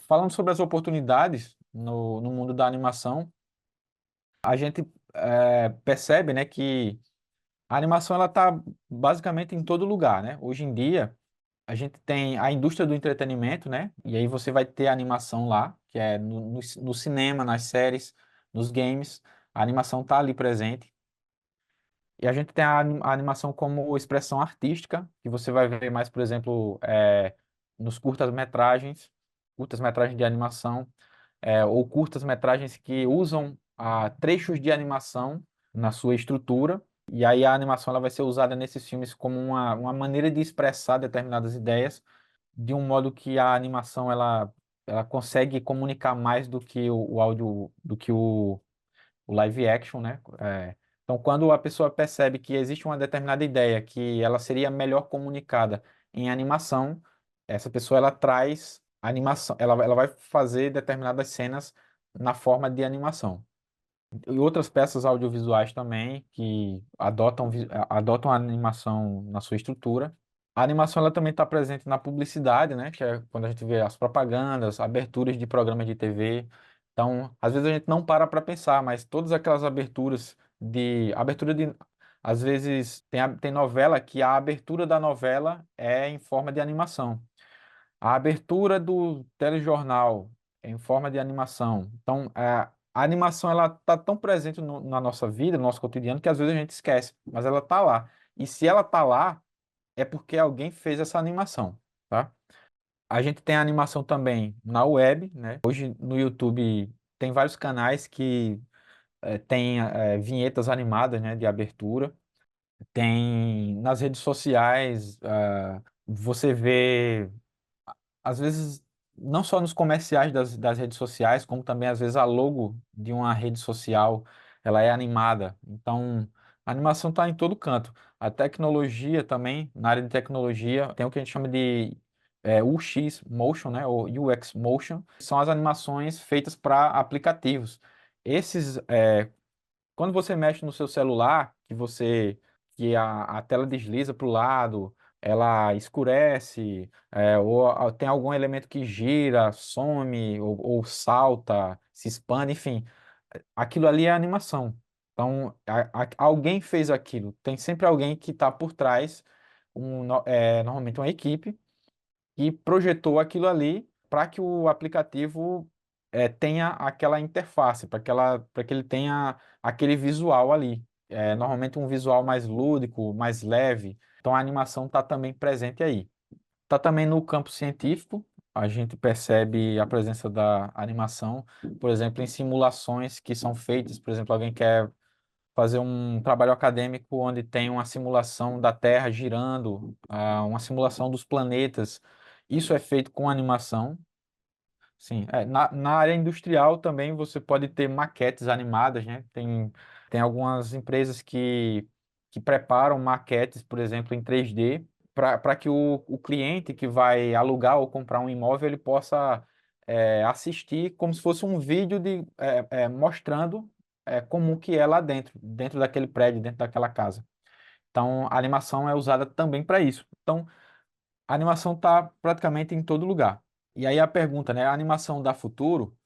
falando sobre as oportunidades no mundo da animação, a gente percebe, né, que a animação ela está basicamente em todo lugar, né? Hoje em dia, a gente tem a indústria do entretenimento, né? E aí você vai ter a animação lá, que é no cinema, nas séries, nos games, a animação está ali presente. E a gente tem a animação como expressão artística, que você vai ver mais, por exemplo, nos curtas-metragens de animação, ou curtas-metragens que usam trechos de animação na sua estrutura. E aí a animação ela vai ser usada nesses filmes como uma maneira de expressar determinadas ideias, de um modo que a animação ela consegue comunicar mais do que o áudio, do que o live action, né? Então, quando a pessoa percebe que existe uma determinada ideia que ela seria melhor comunicada em animação, essa pessoa ela traz animação, ela vai fazer determinadas cenas na forma de animação. E outras peças audiovisuais também que adotam a animação na sua estrutura. A animação ela também está presente na publicidade, né? Que é quando a gente vê as propagandas, aberturas de programas de TV. Então, às vezes a gente não para pensar, mas todas aquelas às vezes tem novela que a abertura da novela é em forma de animação. A abertura do telejornal é em forma de animação. Então, a animação ela está tão presente na nossa vida, no nosso cotidiano, que às vezes a gente esquece, mas ela está lá. E se ela está lá, é porque alguém fez essa animação, tá? A gente tem a animação também na web, né? Hoje no YouTube tem vários canais que têm vinhetas animadas, né, de abertura. Tem nas redes sociais, você vê às vezes, não só nos comerciais das redes sociais, como também às vezes a logo de uma rede social, ela é animada. Então, a animação está em todo canto. A tecnologia também, na área de tecnologia, tem o que a gente chama de UX Motion, né, ou UX Motion, são as animações feitas para aplicativos. Esses, quando você mexe no seu celular, que a tela desliza para o lado, ela escurece, ou tem algum elemento que gira, some, ou salta, se expande, enfim, aquilo ali é animação. Então, alguém fez aquilo. Tem sempre alguém que está por trás, normalmente uma equipe e projetou aquilo ali para que o aplicativo tenha aquela interface, para que ele tenha aquele visual ali. Normalmente um visual mais lúdico, mais leve. Então a animação está também presente aí. Está também no campo científico, a gente percebe a presença da animação, por exemplo, em simulações que são feitas, por exemplo, alguém quer fazer um trabalho acadêmico onde tem uma simulação da Terra girando, uma simulação dos planetas. Isso é feito com animação. Sim, na área industrial também você pode ter maquetes animadas, né? Tem algumas empresas que preparam maquetes, por exemplo, em 3D, para que o cliente que vai alugar ou comprar um imóvel ele possa assistir como se fosse um vídeo mostrando como que é lá dentro daquele prédio, dentro daquela casa. Então, a animação é usada também para isso. Então, a animação está praticamente em todo lugar. E aí a pergunta, né? A animação dá futuro?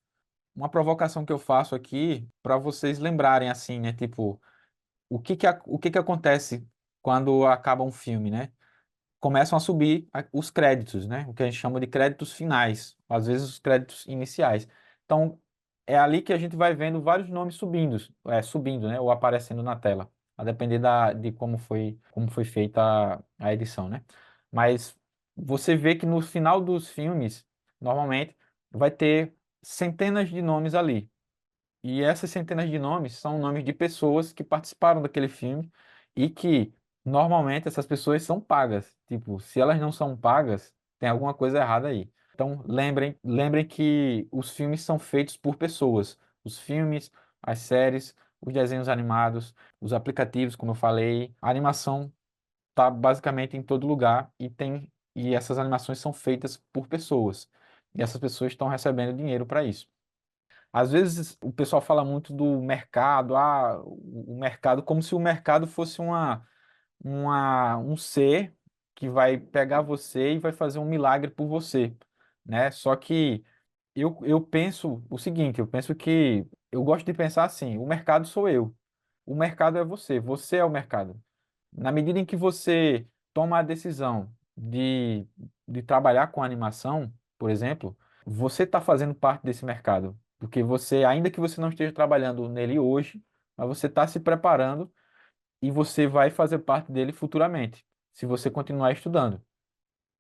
Uma provocação que eu faço aqui para vocês lembrarem assim, né? Tipo, o que que acontece quando acaba um filme, né? Começam a subir os créditos, né? O que a gente chama de créditos finais, às vezes os créditos iniciais. Então, é ali que a gente vai vendo vários nomes subindo, né? Ou aparecendo na tela, a depender de como foi feita a edição, né? Mas você vê que no final dos filmes, normalmente, vai ter centenas de nomes ali. E essas centenas de nomes são nomes de pessoas que participaram daquele filme e que normalmente essas pessoas são pagas. Tipo, se elas não são pagas, tem alguma coisa errada aí. Então, lembrem que os filmes são feitos por pessoas. Os filmes, as séries, os desenhos animados, os aplicativos, como eu falei, a animação está basicamente em todo lugar e essas animações são feitas por pessoas. E essas pessoas estão recebendo dinheiro para isso. Às vezes o pessoal fala muito do mercado, o mercado, como se o mercado fosse um ser que vai pegar você e vai fazer um milagre por você, né? Só que eu penso o seguinte, eu penso que eu gosto de pensar assim, o mercado sou eu, o mercado é você, você é o mercado. Na medida em que você toma a decisão de trabalhar com animação, por exemplo, você está fazendo parte desse mercado, porque você, ainda que você não esteja trabalhando nele hoje, mas você está se preparando e você vai fazer parte dele futuramente, se você continuar estudando.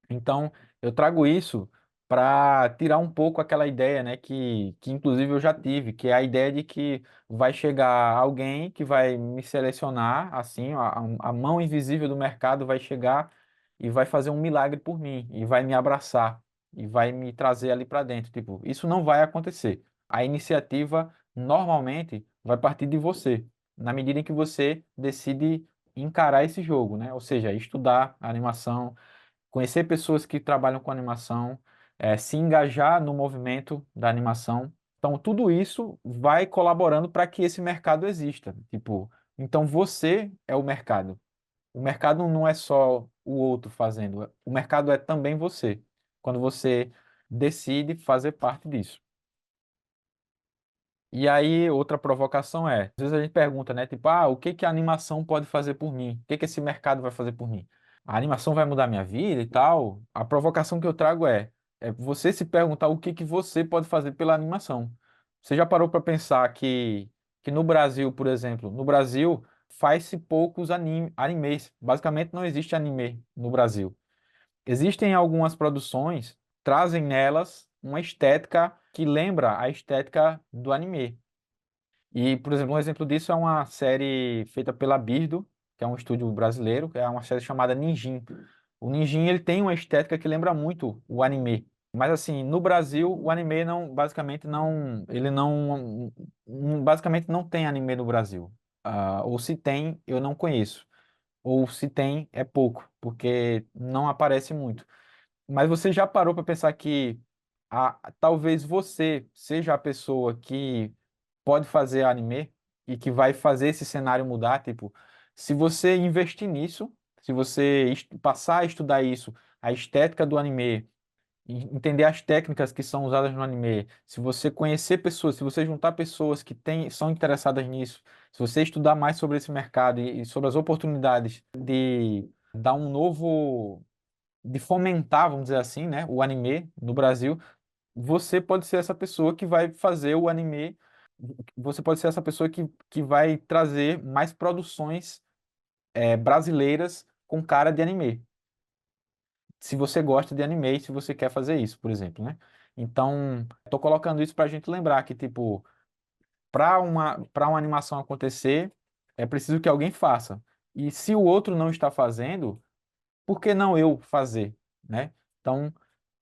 Então, eu trago isso para tirar um pouco aquela ideia, né, que inclusive eu já tive, que é a ideia de que vai chegar alguém que vai me selecionar, assim, a mão invisível do mercado vai chegar e vai fazer um milagre por mim, e vai me abraçar, e vai me trazer ali para dentro. Tipo, isso não vai acontecer. A iniciativa normalmente vai partir de você, na medida em que você decide encarar esse jogo, né? Ou seja, estudar a animação, conhecer pessoas que trabalham com animação, se engajar no movimento da animação. Então, tudo isso vai colaborando para que esse mercado exista. Tipo, então você é o mercado. O mercado não é só o outro fazendo, o mercado é também você, quando você decide fazer parte disso. E aí, outra provocação é, às vezes a gente pergunta, né, tipo, o que que a animação pode fazer por mim? O que que esse mercado vai fazer por mim? A animação vai mudar minha vida e tal? A provocação que eu trago é você se perguntar o que que você pode fazer pela animação. Você já parou para pensar que no Brasil, por exemplo, no Brasil faz-se poucos animes. Basicamente não existe anime no Brasil. Existem algumas produções, trazem nelas uma estética que lembra a estética do anime. E, por exemplo, um exemplo disso é uma série feita pela Birdo, que é um estúdio brasileiro, que é uma série chamada Ninjin. O Ninjin, ele tem uma estética que lembra muito o anime. Mas assim, no Brasil, o anime não, basicamente não, ele não, basicamente não tem anime no Brasil. Ou se tem, eu não conheço. Ou se tem, é pouco, porque não aparece muito. Mas você já parou para pensar que talvez você seja a pessoa que pode fazer anime e que vai fazer esse cenário mudar? Tipo, se você investir nisso, se você passar a estudar isso, a estética do anime, entender as técnicas que são usadas no anime, se você conhecer pessoas, se você juntar pessoas que são interessadas nisso, se você estudar mais sobre esse mercado e sobre as oportunidades de dar um novo de fomentar, vamos dizer assim, né, o anime no Brasil, você pode ser essa pessoa que vai fazer o anime, você pode ser essa pessoa que vai trazer mais produções brasileiras com cara de anime. Se você gosta de anime e se você quer fazer isso, por exemplo, né? Então, estou colocando isso para a gente lembrar que, tipo, para uma animação acontecer, é preciso que alguém faça. E se o outro não está fazendo, por que não eu fazer, né? Então,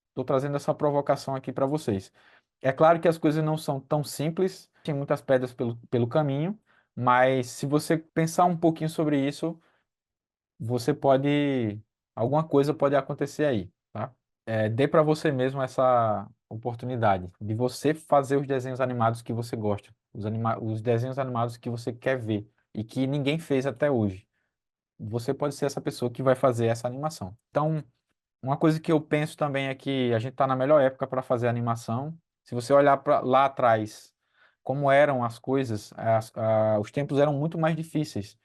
estou trazendo essa provocação aqui para vocês. É claro que as coisas não são tão simples, tem muitas pedras pelo caminho, mas se você pensar um pouquinho sobre isso, você pode, alguma coisa pode acontecer aí, tá? Dê para você mesmo essa oportunidade de você fazer os desenhos animados que você gosta, os desenhos animados que você quer ver e que ninguém fez até hoje. Você pode ser essa pessoa que vai fazer essa animação. Então, uma coisa que eu penso também é que a gente está na melhor época para fazer animação. Se você olhar para lá atrás, como eram as coisas, os tempos eram muito mais difíceis.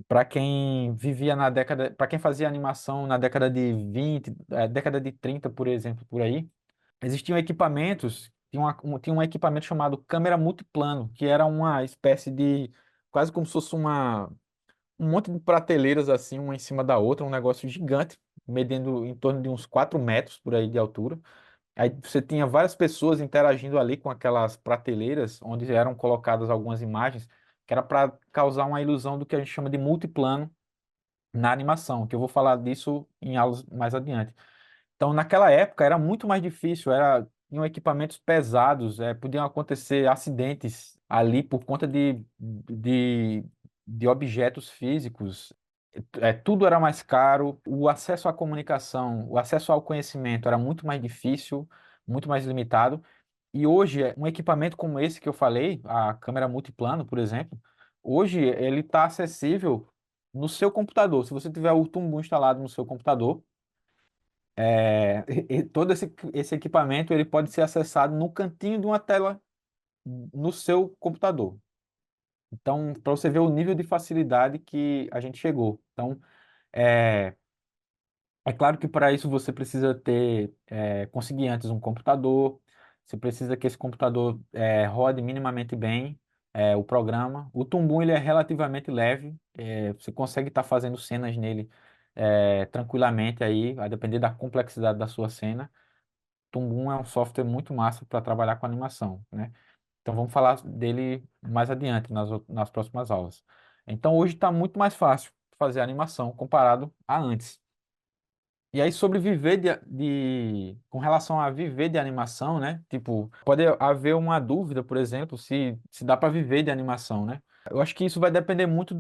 Para quem vivia na década, para quem fazia animação na década de 20, década de 30, por exemplo, por aí, existiam equipamentos, tinha um equipamento chamado câmera multiplano, que era uma espécie de, quase como se fosse um monte de prateleiras assim, uma em cima da outra, um negócio gigante, medindo em torno de uns 4 metros por aí de altura. Aí você tinha várias pessoas interagindo ali com aquelas prateleiras, onde eram colocadas algumas imagens, que era para causar uma ilusão do que a gente chama de multiplano na animação, que eu vou falar disso em aulas mais adiante. Então, naquela época era muito mais difícil, tinham equipamentos pesados, podiam acontecer acidentes ali por conta de objetos físicos. Tudo era mais caro, o acesso à comunicação, o acesso ao conhecimento era muito mais difícil, muito mais limitado. E hoje, um equipamento como esse que eu falei, a câmera multiplano, por exemplo, hoje ele está acessível no seu computador. Se você tiver o Tumbu instalado no seu computador, E todo esse equipamento ele pode ser acessado no cantinho de uma tela no seu computador. Então, para você ver o nível de facilidade que a gente chegou. Então, é, é claro que para isso você precisa conseguir antes um computador, você precisa que esse computador rode minimamente bem o programa. O Tumbum ele é relativamente leve, você consegue estar fazendo cenas nele tranquilamente aí, a depender da complexidade da sua cena. Tumbum é um software muito massa para trabalhar com animação, né? Então vamos falar dele mais adiante nas próximas aulas. Então hoje está muito mais fácil fazer animação comparado a antes. E aí, sobre viver com relação a viver de animação, né? Tipo, pode haver uma dúvida, por exemplo, se dá para viver de animação, né? Eu acho que isso vai depender muito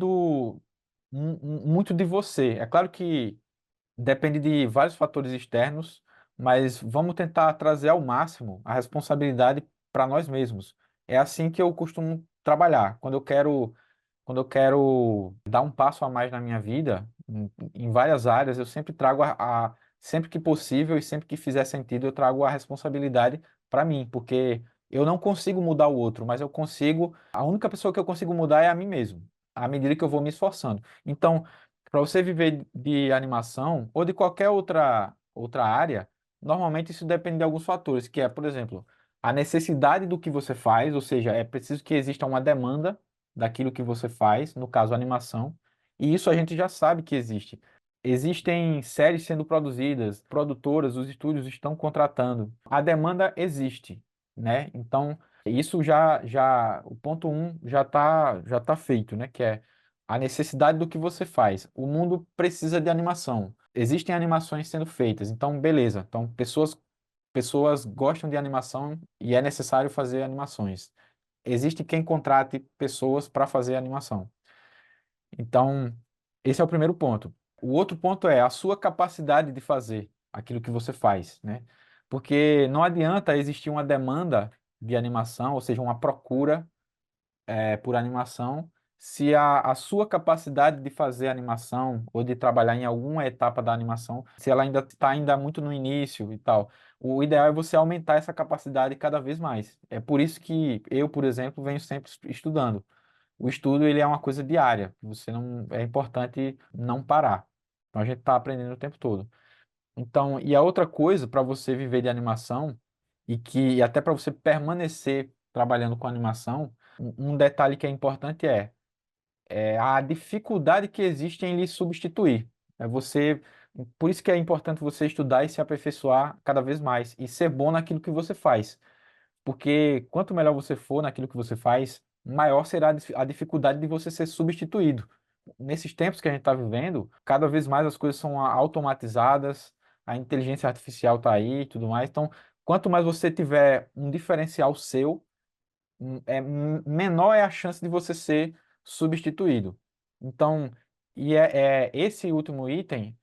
de você. É claro que depende de vários fatores externos, mas vamos tentar trazer ao máximo a responsabilidade para nós mesmos. É assim que eu costumo trabalhar. Quando eu quero dar um passo a mais na minha vida, em várias áreas, eu sempre trago sempre que possível e sempre que fizer sentido, eu trago a responsabilidade para mim, porque eu não consigo mudar o outro, mas eu consigo, a única pessoa que eu consigo mudar é a mim mesmo, à medida que eu vou me esforçando. Então, para você viver de animação ou de qualquer outra área, normalmente isso depende de alguns fatores, que é, por exemplo, a necessidade do que você faz, ou seja, é preciso que exista uma demanda daquilo que você faz, no caso, animação, e isso a gente já sabe que existe. Existem séries sendo produzidas, produtoras, os estúdios estão contratando. A demanda existe, né? Então, isso o ponto um já tá feito, né? Que é a necessidade do que você faz. O mundo precisa de animação. Existem animações sendo feitas, então beleza. Então, pessoas gostam de animação e é necessário fazer animações. Existe quem contrate pessoas para fazer animação. Então, esse é o primeiro ponto. O outro ponto é a sua capacidade de fazer aquilo que você faz, né? Porque não adianta existir uma demanda de animação, ou seja, uma procura por animação, se a sua capacidade de fazer animação ou de trabalhar em alguma etapa da animação, se ela ainda está ainda muito no início e tal. O ideal é você aumentar essa capacidade cada vez mais. É por isso que eu, por exemplo, venho sempre estudando. O estudo ele é uma coisa diária. Você não é importante não parar. Então a gente está aprendendo o tempo todo. Então, e a outra coisa para você viver de animação e até para você permanecer trabalhando com animação, um detalhe que é importante é a dificuldade que existe em lhe substituir. Por isso que é importante você estudar e se aperfeiçoar cada vez mais e ser bom naquilo que você faz. Porque quanto melhor você for naquilo que você faz, maior será a dificuldade de você ser substituído. Nesses tempos que a gente está vivendo, cada vez mais as coisas são automatizadas, a inteligência artificial está aí e tudo mais. Então, quanto mais você tiver um diferencial seu, menor é a chance de você ser substituído. Então, esse último item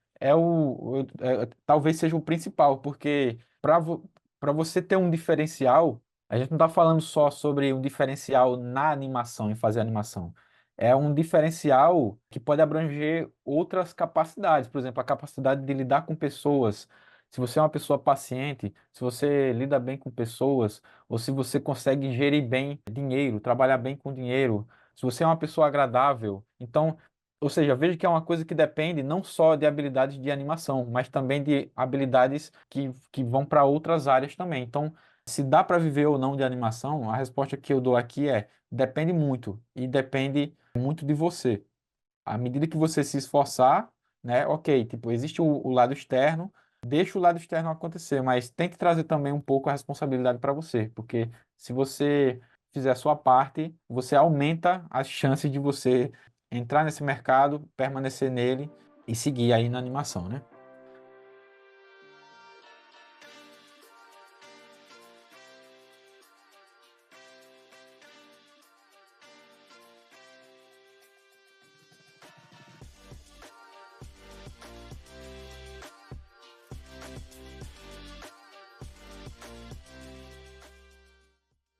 talvez seja o principal, porque para você ter um diferencial, a gente não está falando só sobre um diferencial na animação, em fazer animação. É um diferencial que pode abranger outras capacidades, por exemplo, a capacidade de lidar com pessoas. Se você é uma pessoa paciente, se você lida bem com pessoas, ou se você consegue gerir bem dinheiro, trabalhar bem com dinheiro, se você é uma pessoa agradável. Então, ou seja, veja que é uma coisa que depende não só de habilidades de animação, mas também de habilidades que vão para outras áreas também. Então, se dá para viver ou não de animação, a resposta que eu dou aqui é depende muito e depende muito de você. À medida que você se esforçar, né, ok, tipo, existe o lado externo, deixa o lado externo acontecer, mas tem que trazer também um pouco a responsabilidade para você, porque se você fizer a sua parte, você aumenta as chances de você entrar nesse mercado, permanecer nele e seguir aí na animação, né?